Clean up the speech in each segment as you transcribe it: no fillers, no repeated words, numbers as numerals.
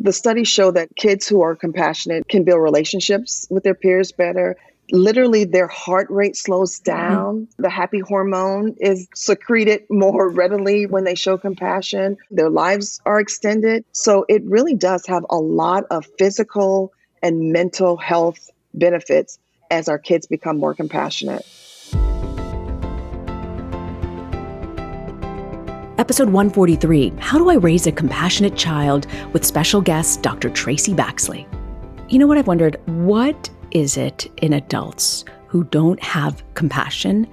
The studies show that kids who are compassionate can build relationships with their peers better. Literally, their heart rate slows down. The happy hormone is secreted more readily when they show compassion. Their lives are extended. So it really does have a lot of physical and mental health benefits as our kids become more compassionate. Episode 143, How Do I Raise a Compassionate Child? With special guest, Dr. Traci Baxley. You know what I've wondered? What is it in adults who don't have compassion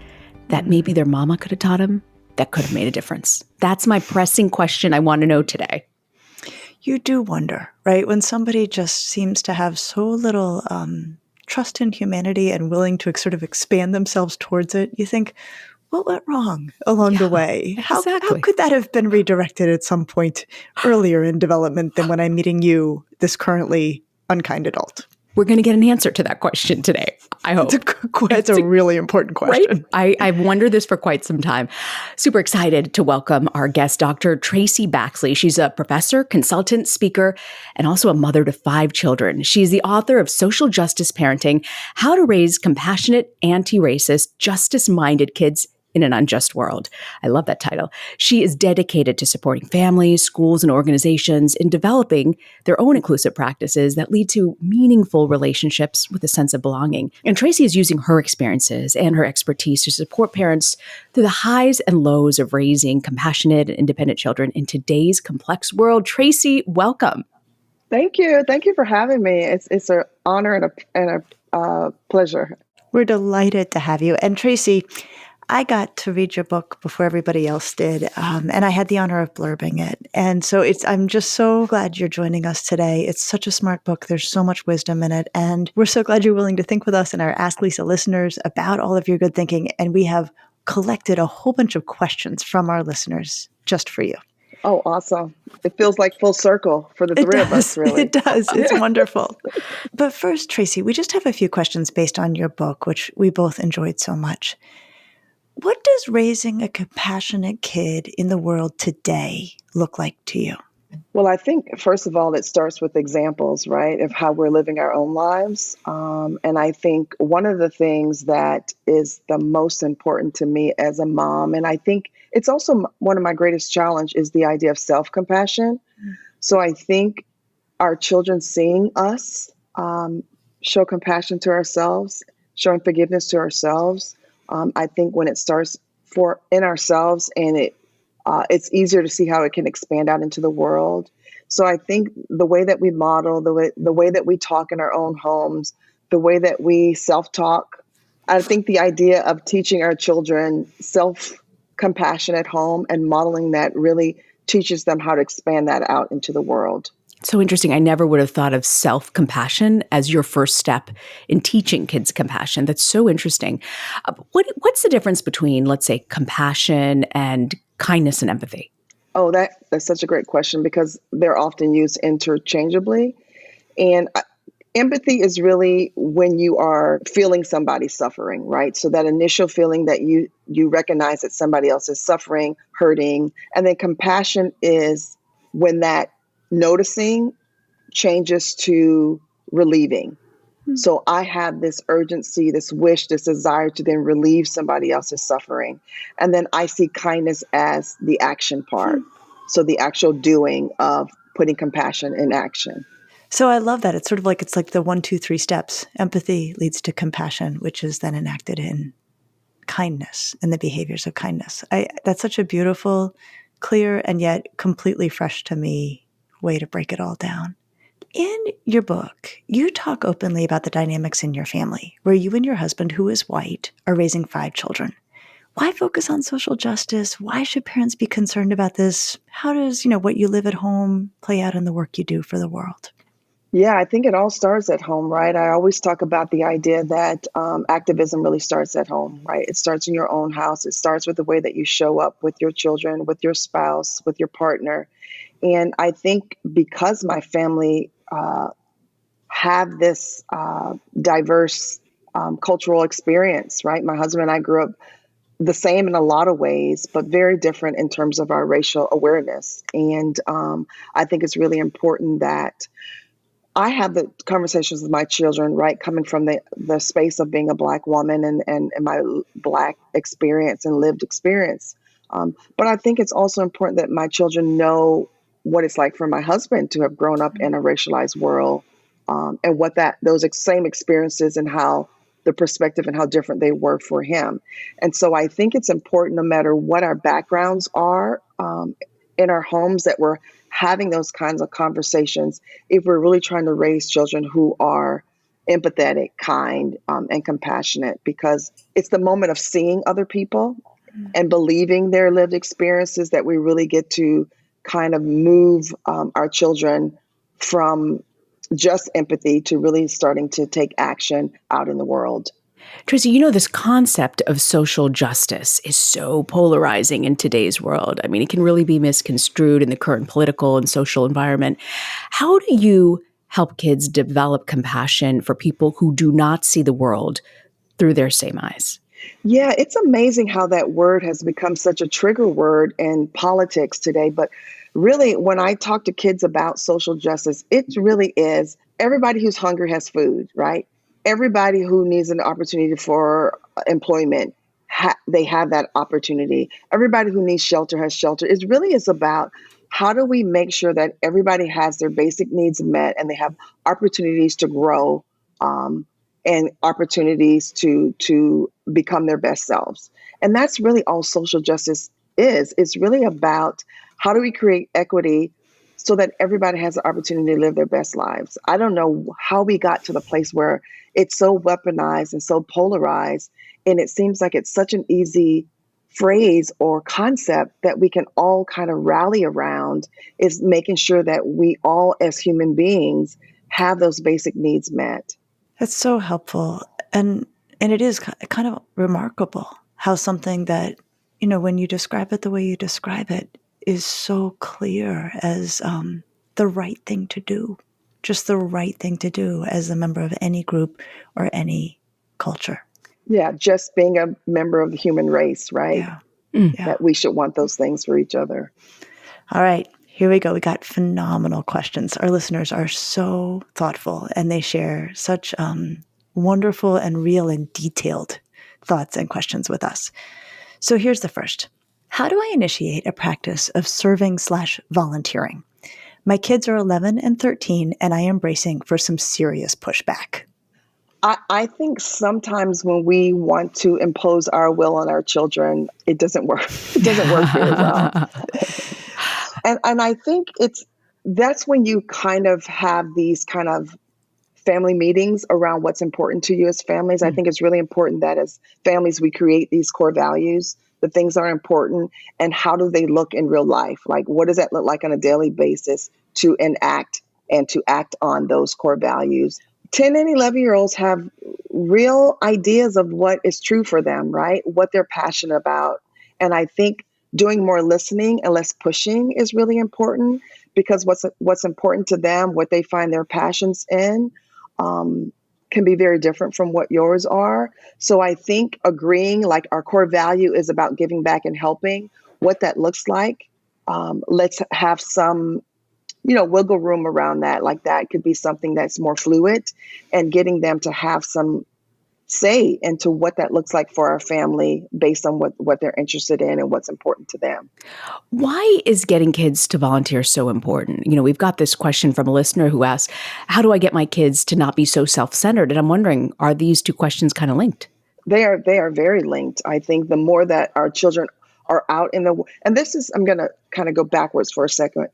that maybe their mama could have taught them that could have made a difference? That's my pressing question I want to know today. You do wonder, right? When somebody just seems to have so little trust in humanity and willing to sort of expand themselves towards it, you think, what went wrong along the way? How could that have been redirected at some point earlier in development than when I'm meeting you, this currently unkind adult? We're going to get an answer to that question today, I hope. It's a really important question. Right? I've wondered this for quite some time. Super excited to welcome our guest, Dr. Traci Baxley. She's a professor, consultant, speaker, and also a mother to 5 children. She's the author of Social Justice Parenting, How to Raise Compassionate, Anti-Racist, Justice-Minded Kids in an Unjust World. I love that title. She is dedicated to supporting families, schools, and organizations in developing their own inclusive practices that lead to meaningful relationships with a sense of belonging. And Traci is using her experiences and her expertise to support parents through the highs and lows of raising compassionate and independent children in today's complex world. Traci, welcome. Thank you. Thank you for having me. It's an honor and a pleasure. We're delighted to have you. And Traci, I got to read your book before everybody else did, and I had the honor of blurbing it. And so I'm just so glad you're joining us today. It's such a smart book. There's so much wisdom in it. And we're so glad you're willing to think with us and our Ask Lisa listeners about all of your good thinking. And we have collected a whole bunch of questions from our listeners just for you. Oh, awesome. It feels like full circle for the three of us, really. It does. It's wonderful. But first, Traci, we just have a few questions based on your book, which we both enjoyed so much. What does raising a compassionate kid in the world today look like to you? Well, I think, first of all, it starts with examples, right, of how we're living our own lives. And I think one of the things that is the most important to me as a mom, and I think it's also one of my greatest challenge, is the idea of self-compassion. So I think our children seeing us show compassion to ourselves, showing forgiveness to ourselves. I think when it starts in ourselves, and it's easier to see how it can expand out into the world. So I think the way that we model, the way that we talk in our own homes, the way that we self-talk, I think the idea of teaching our children self-compassion at home and modeling that really teaches them how to expand that out into the world. So interesting. I never would have thought of self-compassion as your first step in teaching kids compassion. That's so interesting. What's the difference between, let's say, compassion and kindness and empathy? Oh, that's such a great question because they're often used interchangeably. And empathy is really when you are feeling somebody suffering, right? So that initial feeling that you recognize that somebody else is suffering, hurting. And then compassion is when that noticing changes to relieving. So I have this urgency, this wish, this desire to then relieve somebody else's suffering. And then I see kindness as the action part. So the actual doing of putting compassion in action. So I love that. It's sort of like, it's like the 1, 2, 3 steps. Empathy leads to compassion, which is then enacted in kindness and the behaviors of kindness. That's such a beautiful, clear, and yet completely fresh to me way to break it all down. In your book, you talk openly about the dynamics in your family, where you and your husband, who is white, are raising 5 children. Why focus on social justice? Why should parents be concerned about this? How does, what you live at home play out in the work you do for the world? Yeah, I think it all starts at home, right? I always talk about the idea that activism really starts at home, right? It starts in your own house. It starts with the way that you show up with your children, with your spouse, with your partner. And I think because my family have this diverse cultural experience, right? My husband and I grew up the same in a lot of ways, but very different in terms of our racial awareness. And I think it's really important that I have the conversations with my children, right, coming from the space of being a Black woman and my Black experience and lived experience. But I think it's also important that my children know what it's like for my husband to have grown up in a racialized world, and what those same experiences and how the perspective and how different they were for him. And so I think it's important, no matter what our backgrounds are, in our homes, that we're having those kinds of conversations if we're really trying to raise children who are empathetic, kind, and compassionate, because it's the moment of seeing other people and believing their lived experiences that we really get to kind of move our children from just empathy to really starting to take action out in the world. Traci, this concept of social justice is so polarizing in today's world. I mean, it can really be misconstrued in the current political and social environment. How do you help kids develop compassion for people who do not see the world through their same eyes? Yeah, it's amazing how that word has become such a trigger word in politics today. But really, when I talk to kids about social justice, it really is everybody who's hungry has food, right? Everybody who needs an opportunity for employment, they have that opportunity. Everybody who needs shelter has shelter. It really is about how do we make sure that everybody has their basic needs met and they have opportunities to grow, and opportunities to become their best selves. And that's really all social justice is. It's really about how do we create equity so that everybody has the opportunity to live their best lives. I don't know how we got to the place where it's so weaponized and so polarized, and it seems like it's such an easy phrase or concept that we can all kind of rally around, is making sure that we all as human beings have those basic needs met. That's so helpful. And it is kind of remarkable how something that, when you describe it the way you describe it, is so clear as the right thing to do, just the right thing to do as a member of any group or any culture. Yeah, just being a member of the human race, right? Yeah. Mm. That we should want those things for each other. All right, here we go. We got phenomenal questions. Our listeners are so thoughtful, and they share such wonderful and real and detailed thoughts and questions with us. So here's the first. How do I initiate a practice of serving/volunteering? My kids are 11 and 13, and I am bracing for some serious pushback. I think sometimes when we want to impose our will on our children, it doesn't work. It doesn't work very well. And I think that's when you kind of have these kind of family meetings around what's important to you as families. I think it's really important that as families, we create these core values, the things that are important, and how do they look in real life? Like, what does that look like on a daily basis to enact and to act on those core values? 10 and 11-year-olds have real ideas of what is true for them, right? What they're passionate about. And I think doing more listening and less pushing is really important, because what's important to them, what they find their passions in, can be very different from what yours are. So I think agreeing, like our core value is about giving back and helping, what that looks like. Let's have some, wiggle room around that. Like that could be something that's more fluid, and getting them to have some say into what that looks like for our family based on what they're interested in and what's important to them. Why is getting kids to volunteer so important? We've got this question from a listener who asks, how do I get my kids to not be so self-centered? And I'm wondering, are these two questions kind of linked? They are very linked. I think the more that our children are out and this is, I'm going to kind of go backwards for a second.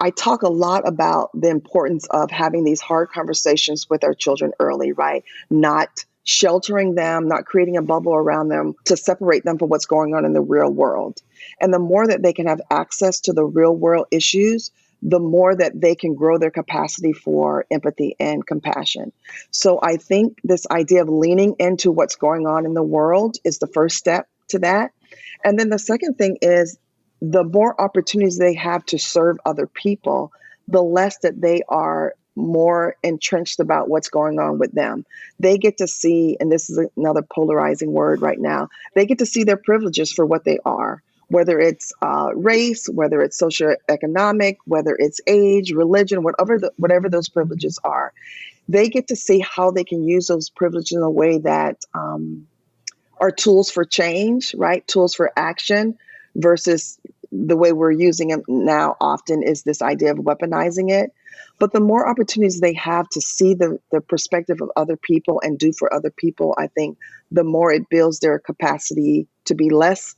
I talk a lot about the importance of having these hard conversations with our children early, right? Not sheltering them, not creating a bubble around them to separate them from what's going on in the real world. And the more that they can have access to the real world issues, the more that they can grow their capacity for empathy and compassion. So I think this idea of leaning into what's going on in the world is the first step to that. And then the second thing is, the more opportunities they have to serve other people, the less that they are more entrenched about what's going on with them. They get to see, and this is another polarizing word right now, they get to see their privileges for what they are, whether it's race, whether it's socioeconomic, whether it's age, religion, whatever those privileges are. They get to see how they can use those privileges in a way that are tools for change, right? Tools for action, versus the way we're using it now often is this idea of weaponizing it. But the more opportunities they have to see the perspective of other people and do for other people, I think the more it builds their capacity to be less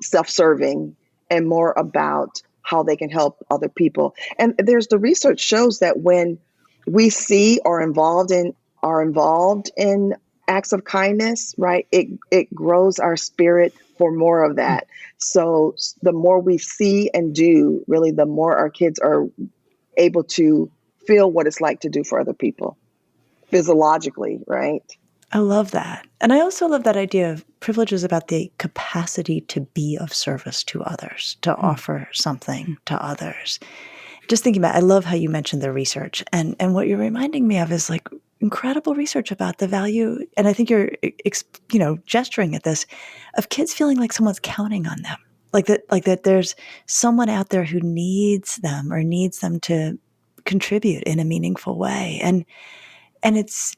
self-serving and more about how they can help other people. And there's the research shows that when we see or are involved in acts of kindness, right, it grows our spirit for more of that. So the more we see and do, really, the more our kids are able to feel what it's like to do for other people physiologically, right? I love that. And I also love that idea of privilege is about the capacity to be of service to others, to offer something to others. Just thinking about, I love how you mentioned the research, and what you're reminding me of is like incredible research about the value. And I think you're, gesturing at this, of kids feeling like someone's counting on them, like that there's someone out there who needs them or needs them to contribute in a meaningful way. And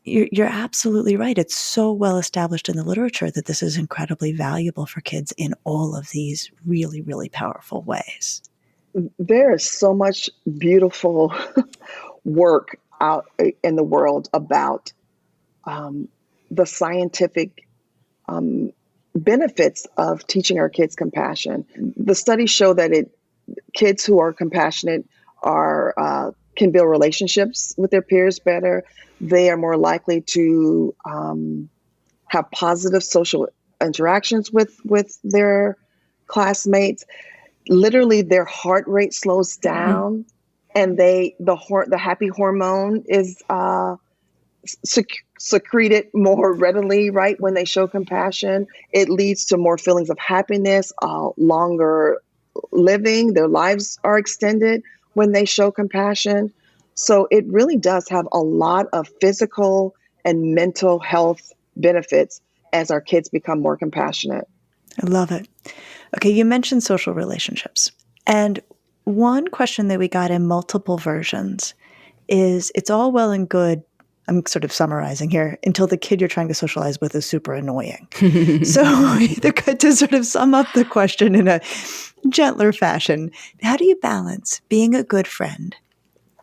you're absolutely right. It's so well established in the literature that this is incredibly valuable for kids in all of these really, really powerful ways. There is so much beautiful work out in the world about the scientific benefits of teaching our kids compassion. The studies show that kids who are compassionate can build relationships with their peers better. They are more likely to have positive social interactions with their classmates. Literally, their heart rate slows down, and the happy hormone is secreted more readily, right? When they show compassion, it leads to more feelings of happiness, longer living. Their lives are extended when they show compassion. So it really does have a lot of physical and mental health benefits as our kids become more compassionate. I love it. Okay, you mentioned social relationships. And one question that we got in multiple versions is, it's all well and good, I'm sort of summarizing here, until the kid you're trying to socialize with is super annoying. So to sort of sum up the question in a gentler fashion, how do you balance being a good friend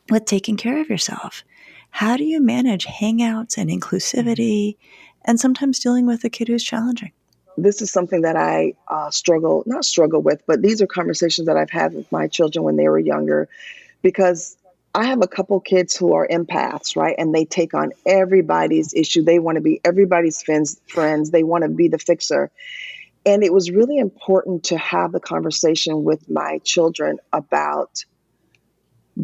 with taking care of yourself? How do you manage hangouts and inclusivity and sometimes dealing with a kid who's challenging? This is something that I not struggle with, but these are conversations that I've had with my children when they were younger, because I have a couple kids who are empaths, right? And they take on everybody's issue. They want to be everybody's friends. They want to be the fixer. And it was really important to have the conversation with my children about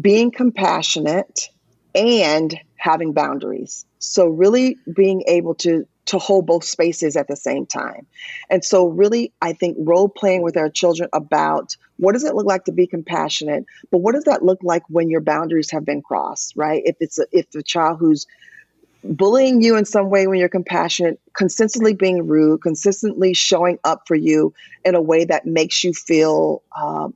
being compassionate and having boundaries. So really being able to hold both spaces at the same time. And so really, I think role playing with our children about what does it look like to be compassionate, but what does that look like when your boundaries have been crossed, right? If the child who's bullying you in some way when you're compassionate, consistently being rude, consistently showing up for you in a way that makes you feel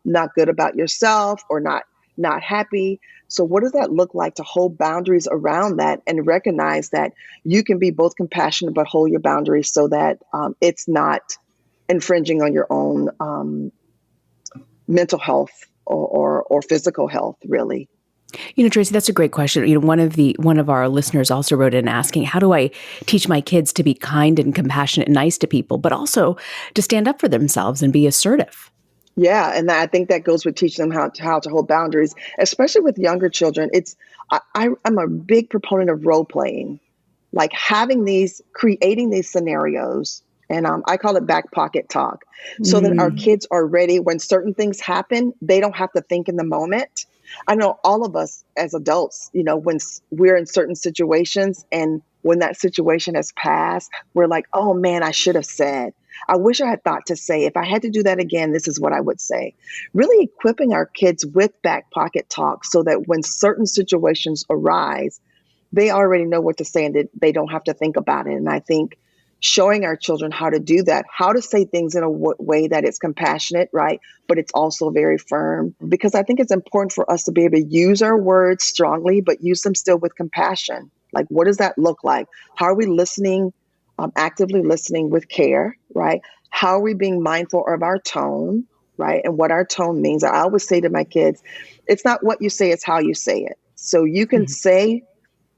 not good about yourself or not happy. So what does that look like to hold boundaries around that and recognize that you can be both compassionate but hold your boundaries so that it's not infringing on your own mental health or physical health, really? Traci, that's a great question. One of our listeners also wrote in asking, how do I teach my kids to be kind and compassionate and nice to people, but also to stand up for themselves and be assertive? Yeah, and I think that goes with teaching them how to hold boundaries, especially with younger children. I'm a big proponent of role playing, like creating these scenarios, and I call it back pocket talk, so that our kids are ready when certain things happen. They don't have to think in the moment. I know all of us as adults, when we're in certain situations and when that situation has passed, we're like, oh man, I should have said. I wish I had thought to say, if I had to do that again, this is what I would say. Really equipping our kids with back pocket talk so that when certain situations arise, they already know what to say and they don't have to think about it. And I think showing our children how to do that, how to say things in a way that it's compassionate, right? But it's also very firm, because I think it's important for us to be able to use our words strongly, but use them still with compassion. Like, what does that look like? How are we listening, actively listening with care, right? How are we being mindful of our tone, right? And what our tone means. I always say to my kids, it's not what you say, it's how you say it. So you can say,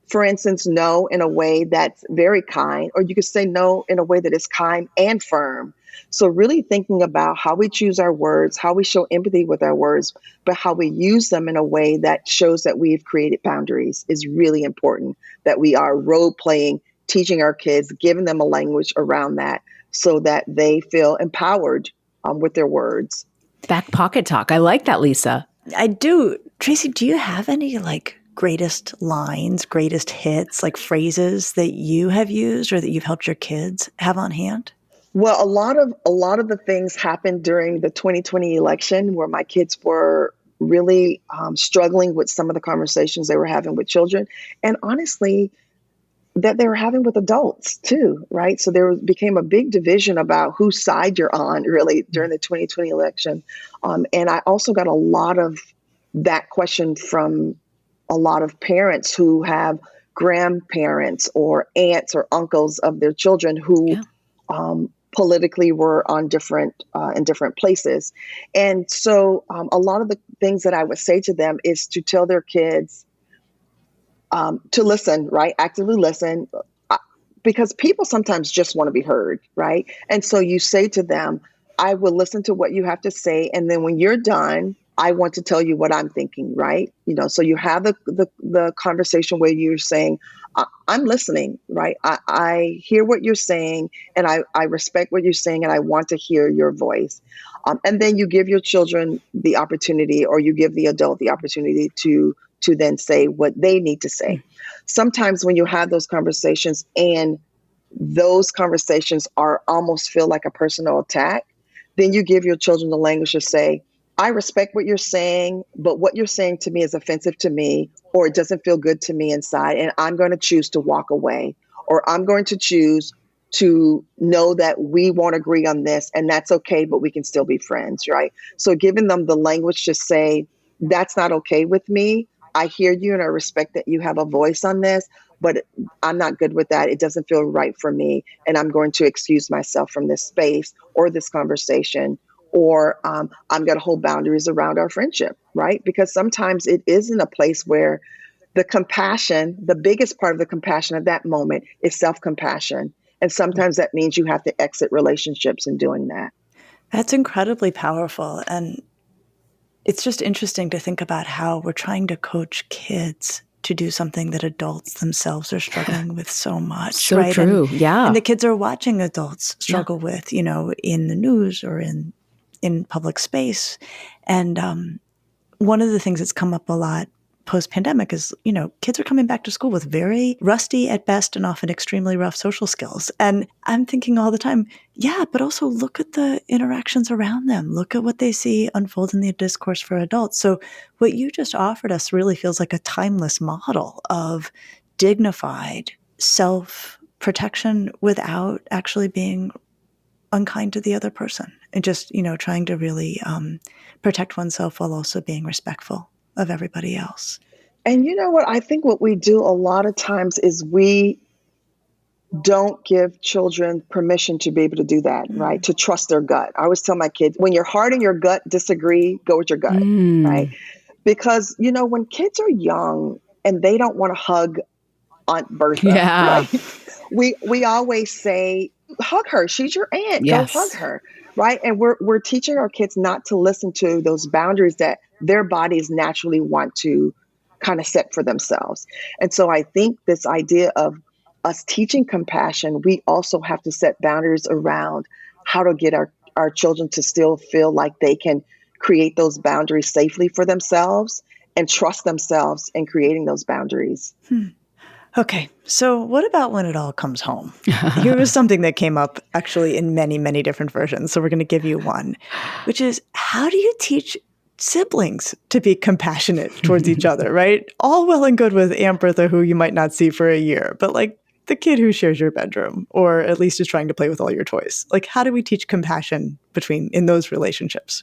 for instance, no in a way that's very kind, or you could say no in a way that is kind and firm. So really thinking about how we choose our words, how we show empathy with our words, but how we use them in a way that shows that we've created boundaries is really important, that we are role playing, teaching our kids, giving them a language around that so that they feel empowered with their words. Back pocket talk. I like that, Lisa. I do. Traci, do you have any greatest lines, greatest hits, phrases that you have used or that you've helped your kids have on hand? Well, a lot of the things happened during the 2020 election where my kids were really struggling with some of the conversations they were having with children, and honestly, that they were having with adults too, right? So there became a big division about whose side you're on, really, during the 2020 election. And I also got a lot of that question from a lot of parents who have grandparents or aunts or uncles of their children who politically were on in different places. And so a lot of the things that I would say to them is to tell their kids to listen, right? Actively listen, because people sometimes just want to be heard, right? And so you say to them, I will listen to what you have to say. And then when you're done, I want to tell you what I'm thinking, right? So you have the conversation where you're saying, I'm listening, right? I hear what you're saying, and I respect what you're saying, and I want to hear your voice. And then you give your children the opportunity, or you give the adult the opportunity to then say what they need to say. Sometimes when you have those conversations and those conversations almost feel like a personal attack, then you give your children the language to say, I respect what you're saying, but what you're saying to me is offensive to me, or it doesn't feel good to me inside, and I'm going to choose to walk away, or I'm going to choose to know that we won't agree on this, and that's okay, but we can still be friends, right? So giving them the language to say, that's not okay with me. I hear you and I respect that you have a voice on this, but I'm not good with that. It doesn't feel right for me, and I'm going to excuse myself from this space or this conversation, or I'm going to hold boundaries around our friendship, right? Because sometimes it is in a place where the compassion, the biggest part of the compassion at that moment is self-compassion. And sometimes that means you have to exit relationships in doing that. That's incredibly powerful. And it's just interesting to think about how we're trying to coach kids to do something that adults themselves are struggling with so much. So right? true. And the kids are watching adults struggle with, in the news or in public space. And one of the things that's come up a lot post-pandemic is, kids are coming back to school with very rusty at best and often extremely rough social skills. And I'm thinking all the time, but also look at the interactions around them. Look at what they see unfold in the discourse for adults. So what you just offered us really feels like a timeless model of dignified self-protection without actually being unkind to the other person, and just, trying to really protect oneself while also being respectful of everybody else. And you know what? I think what we do a lot of times is we don't give children permission to be able to do that, right? To trust their gut. I always tell my kids, when your heart and your gut disagree, go with your gut, right? Because, when kids are young and they don't want to hug Aunt Bertha, right? We always say, hug her. She's your aunt. Yes. Go hug her, right? And we're teaching our kids not to listen to those boundaries that their bodies naturally want to kind of set for themselves. And so I think this idea of us teaching compassion, we also have to set boundaries around how to get our children to still feel like they can create those boundaries safely for themselves and trust themselves in creating those boundaries. Okay, so what about when it all comes home? Here was something that came up actually in many, many different versions. So we're going to give you one, which is how do you teach siblings to be compassionate towards each other, right? All well and good with Aunt Bertha, who you might not see for a year, but like the kid who shares your bedroom or at least is trying to play with all your toys. Like, how do we teach compassion in those relationships?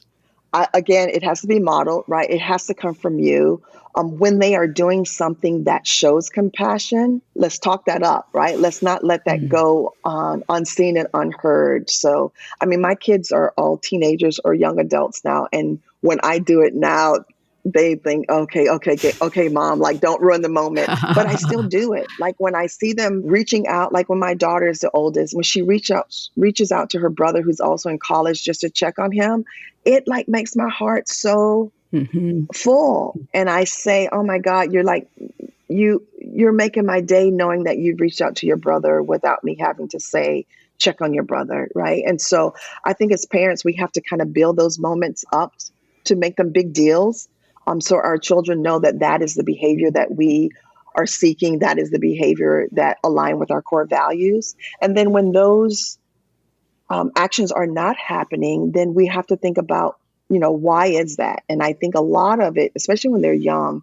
Again, it has to be modeled, right? It has to come from you. When they are doing something that shows compassion, let's talk that up, right? Let's not let that go on unseen and unheard. So, I mean, my kids are all teenagers or young adults now. And when I do it now, they think, okay, mom, like don't ruin the moment. But I still do it. Like when I see them reaching out, like when my daughter is the oldest, when she reaches out to her brother who's also in college just to check on him, it like makes my heart so full. And I say, oh my God, you're making my day knowing that you've reached out to your brother without me having to say, check on your brother, right? And so I think as parents, we have to kind of build those moments up to make them big deals. So our children know that that is the behavior that we are seeking. That is the behavior that align with our core values. And then when those actions are not happening, then we have to think about, why is that? And I think a lot of it, especially when they're young,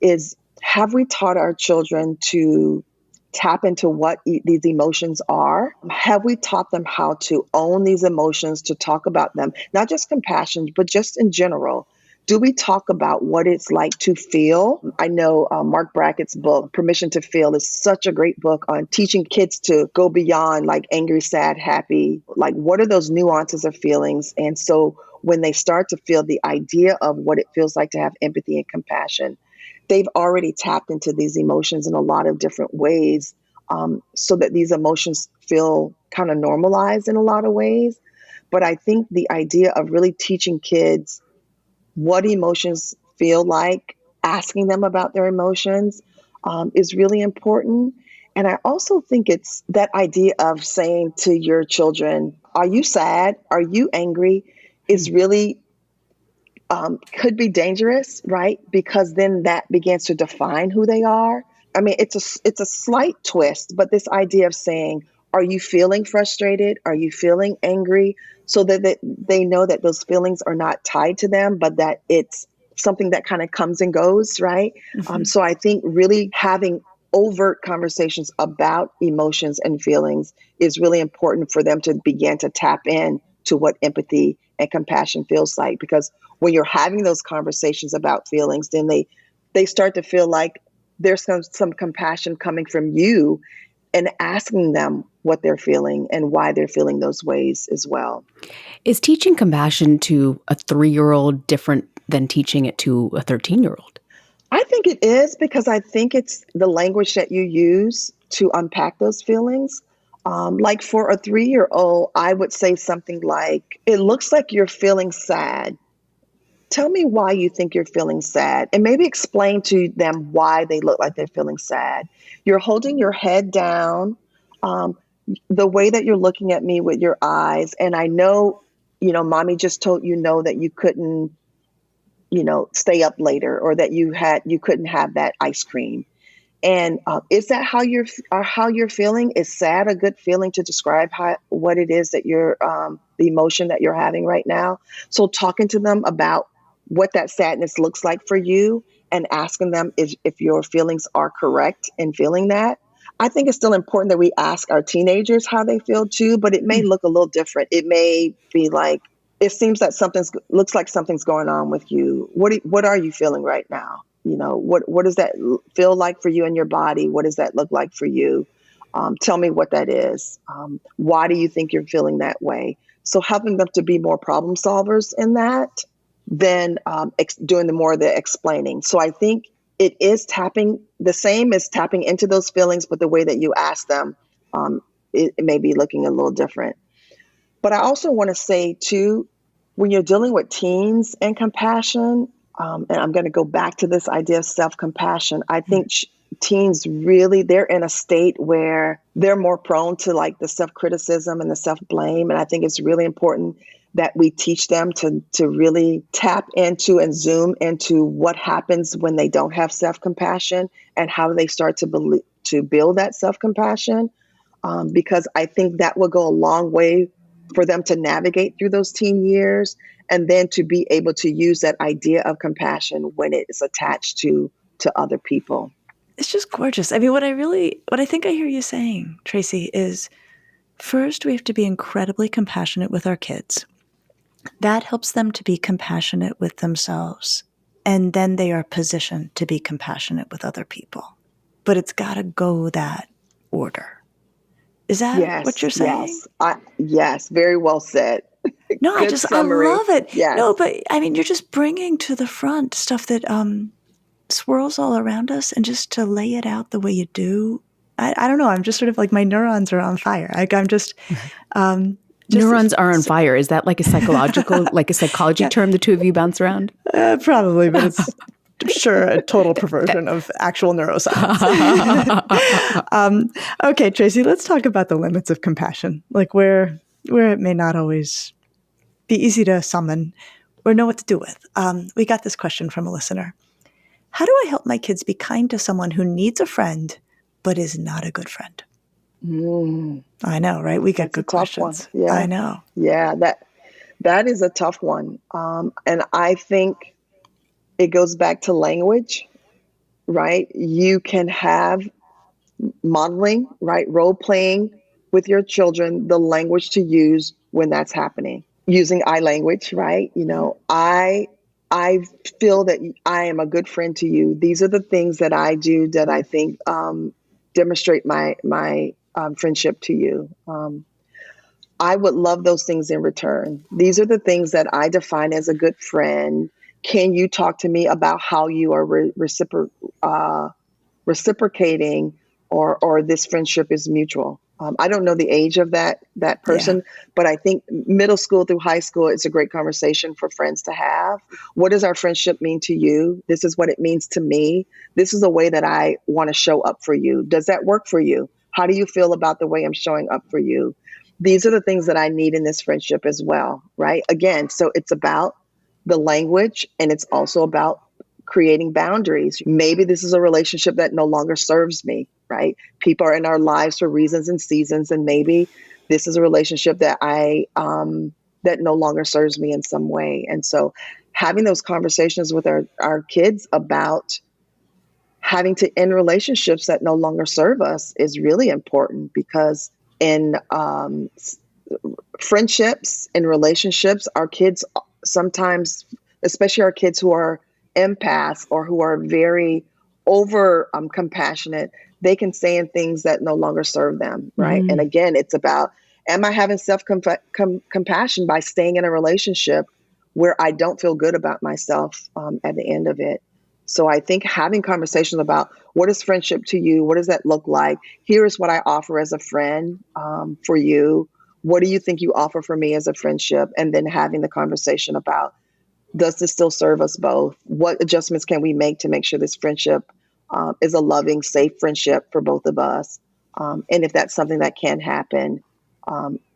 is have we taught our children to tap into what these emotions are? Have we taught them how to own these emotions, to talk about them, not just compassion, but just in general? Do we talk about what it's like to feel? I know Mark Brackett's book, Permission to Feel, is such a great book on teaching kids to go beyond like angry, sad, happy. Like, what are those nuances of feelings? And so when they start to feel the idea of what it feels like to have empathy and compassion, they've already tapped into these emotions in a lot of different ways, so that these emotions feel kind of normalized in a lot of ways. But I think the idea of really teaching kids what emotions feel like, asking them about their emotions, is really important. And I also think it's that idea of saying to your children, are you sad? Are you angry? Is really could be dangerous, right? Because then that begins to define who they are. I mean, it's a slight twist, but this idea of saying, are you feeling frustrated? Are you feeling angry? So that they know that those feelings are not tied to them, but that it's something that kind of comes and goes, right? So I think really having overt conversations about emotions and feelings is really important for them to begin to tap in to what empathy and compassion feels like. Because when you're having those conversations about feelings, then they start to feel like there's some compassion coming from you, and asking them what they're feeling and why they're feeling those ways as well. Is teaching compassion to a 3-year-old different than teaching it to a 13-year-old? I think it is, because I think it's the language that you use to unpack those feelings. Like for a 3-year-old, I would say something like, it looks like you're feeling sad. Tell me why you think you're feeling sad, and maybe explain to them why they look like they're feeling sad. You're holding your head down, the way that you're looking at me with your eyes. And I know, mommy just told that you couldn't, stay up later, or that you couldn't have that ice cream. And is that how you're feeling? Is sad a good feeling to describe what it is that you're, the emotion that you're having right now? So talking to them about what that sadness looks like for you, and asking them if your feelings are correct in feeling that. I think it's still important that we ask our teenagers how they feel too, but it may look a little different. It may be like, it seems that looks like something's going on with you. What are you feeling right now? What does that feel like for you in your body? What does that look like for you? Tell me what that is. Why do you think you're feeling that way? So helping them to be more problem solvers in that, than doing the more of the explaining. So I think it is the same as tapping into those feelings, but the way that you ask them, it may be looking a little different. But I also want to say too, when you're dealing with teens and compassion, and I'm going to go back to this idea of self-compassion, I think teens really, they're in a state where they're more prone to like the self-criticism and the self-blame. And I think it's really important that we teach them to really tap into and zoom into what happens when they don't have self-compassion, and how do they start to to build that self-compassion, because I think that will go a long way for them to navigate through those teen years, and then to be able to use that idea of compassion when it is attached to other people. It's just gorgeous. I mean, what I think I hear you saying, Traci, is first we have to be incredibly compassionate with our kids. That helps them to be compassionate with themselves. And then they are positioned to be compassionate with other people. But it's got to go that order. Is that what Yes, you're saying? yes, very well said. No, Good I summary. love it. Yes. No, but I mean, you're just bringing to the front stuff that swirls all around us, and just to lay it out the way you do. I don't know. I'm just sort of like my neurons are on fire. Like I'm just neurons are on fire. Is that like a psychology term the two of you bounce around? Probably, but it's I'm sure a total perversion of actual neuroscience. Okay, Traci, let's talk about the limits of compassion, like where it may not always be easy to summon or know what to do with. We got this question from a listener. How do I help my kids be kind to someone who needs a friend but is not a good friend? I know, right? We get good questions. One. Yeah. I know. Yeah, that is a tough one. And I think it goes back to language, right? You can have modeling, right? Role playing with your children, the language to use when that's happening. Using I language, right? I feel that I am a good friend to you. These are the things that I do that I think demonstrate my friendship to you. I would love those things in return. These are the things that I define as a good friend. Can you talk to me about how you are reciprocating, or this friendship is mutual? I don't know the age of that person, but I think middle school through high school, it's a great conversation for friends to have. What does our friendship mean to you? This is what it means to me. This is a way that I want to show up for you. Does that work for you? How do you feel about the way I'm showing up for you? These are the things that I need in this friendship as well, right? Again, so it's about the language, and it's also about creating boundaries. Maybe this is a relationship that no longer serves me, right? People are in our lives for reasons and seasons, and maybe this is a relationship that that no longer serves me in some way. And so having those conversations with our kids about having to end relationships that no longer serve us is really important, because in friendships and relationships, our kids sometimes, especially our kids who are empaths or who are very over compassionate, they can say in things that no longer serve them, right? And again, it's about, am I having self-compassion by staying in a relationship where I don't feel good about myself at the end of it? So I think having conversations about, what is friendship to you? What does that look like? Here is what I offer as a friend for you. What do you think you offer for me as a friendship? And then having the conversation about, does this still serve us both? What adjustments can we make to make sure this friendship is a loving, safe friendship for both of us? And if that's something that can happen,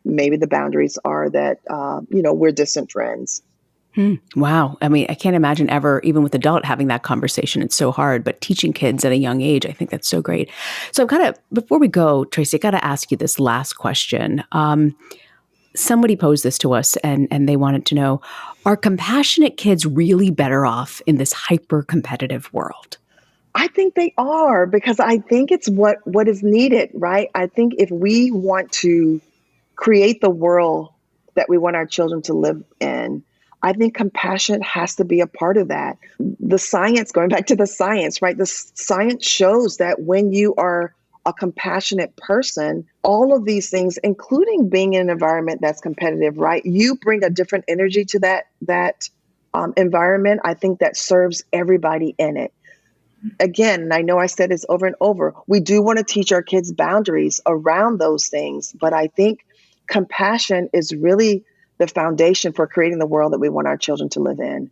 maybe the boundaries are that, we're distant friends. Wow. I mean, I can't imagine ever, even with adult, having that conversation. It's so hard, but teaching kids at a young age, I think that's so great. So before we go, Traci, I got to ask you this last question. Somebody posed this to us, and they wanted to know, are compassionate kids really better off in this hyper-competitive world? I think they are, because I think it's what is needed, right? I think if we want to create the world that we want our children to live in, I think compassion has to be a part of that. The science, going back to the science, right? The science shows that when you are a compassionate person, all of these things, including being in an environment that's competitive, right? You bring a different energy to that environment. I think that serves everybody in it. Again, and I know I said this over and over, we do want to teach our kids boundaries around those things, but I think compassion is really the foundation for creating the world that we want our children to live in.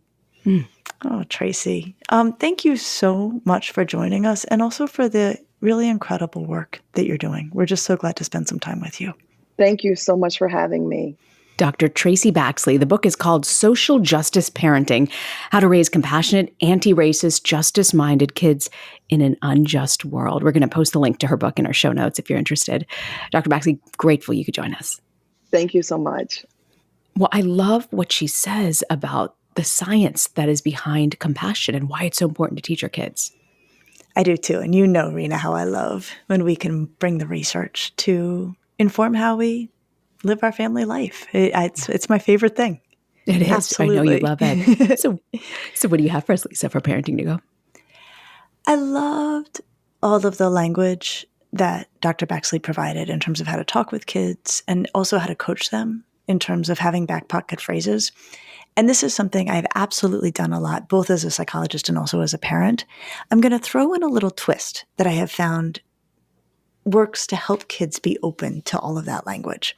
Oh, Traci, thank you so much for joining us, and also for the really incredible work that you're doing. We're just so glad to spend some time with you. Thank you so much for having me. Dr. Traci Baxley. The book is called Social Justice Parenting: How to Raise Compassionate, Anti-Racist, Justice-Minded Kids in an Unjust World. We're going to post the link to her book in our show notes if you're interested. Dr. Baxley, grateful you could join us. Thank you so much. Well, I love what she says about the science that is behind compassion and why it's so important to teach our kids. I do too. And you know, Reena, how I love when we can bring the research to inform how we live our family life. It's my favorite thing. It is. Absolutely. I know you love it. So what do you have for us, Lisa, for Parenting to Go? I loved all of the language that Dr. Baxley provided in terms of how to talk with kids and also how to coach them in terms of having back pocket phrases. And this is something I've absolutely done a lot, both as a psychologist and also as a parent. I'm going to throw in a little twist that I have found works to help kids be open to all of that language.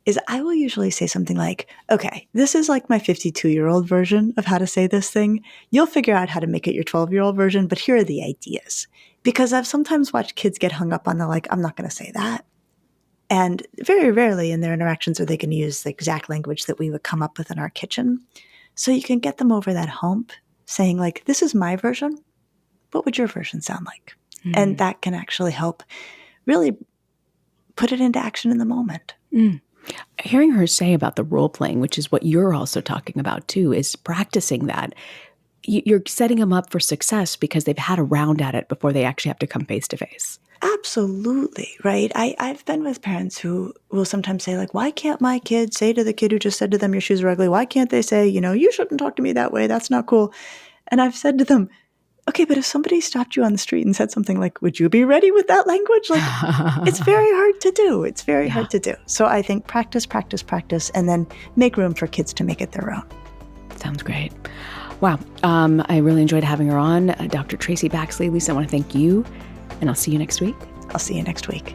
Is I will usually say something like, okay, this is like my 52-year-old version of how to say this thing. You'll figure out how to make it your 12-year-old version, but here are the ideas. Because I've sometimes watched kids get hung up on the like, I'm not going to say that. And very rarely in their interactions are they going to use the exact language that we would come up with in our kitchen. So you can get them over that hump saying like, this is my version. What would your version sound like? Mm. And that can actually help really put it into action in the moment. Mm. Hearing her say about the role playing, which is what you're also talking about too, is practicing that. You're setting them up for success because they've had a round at it before they actually have to come face to face. Absolutely, right? I've been with parents who will sometimes say like, why can't my kid say to the kid who just said to them, your shoes are ugly? Why can't they say, you shouldn't talk to me that way. That's not cool. And I've said to them, okay, but if somebody stopped you on the street and said something like, would you be ready with that language? Like, it's very hard to do. It's very hard to do. So I think practice, and then make room for kids to make it their own. Sounds great. Wow. I really enjoyed having her on. Dr. Traci Baxley. Lisa, I want to thank you, and I'll see you next week. I'll see you next week.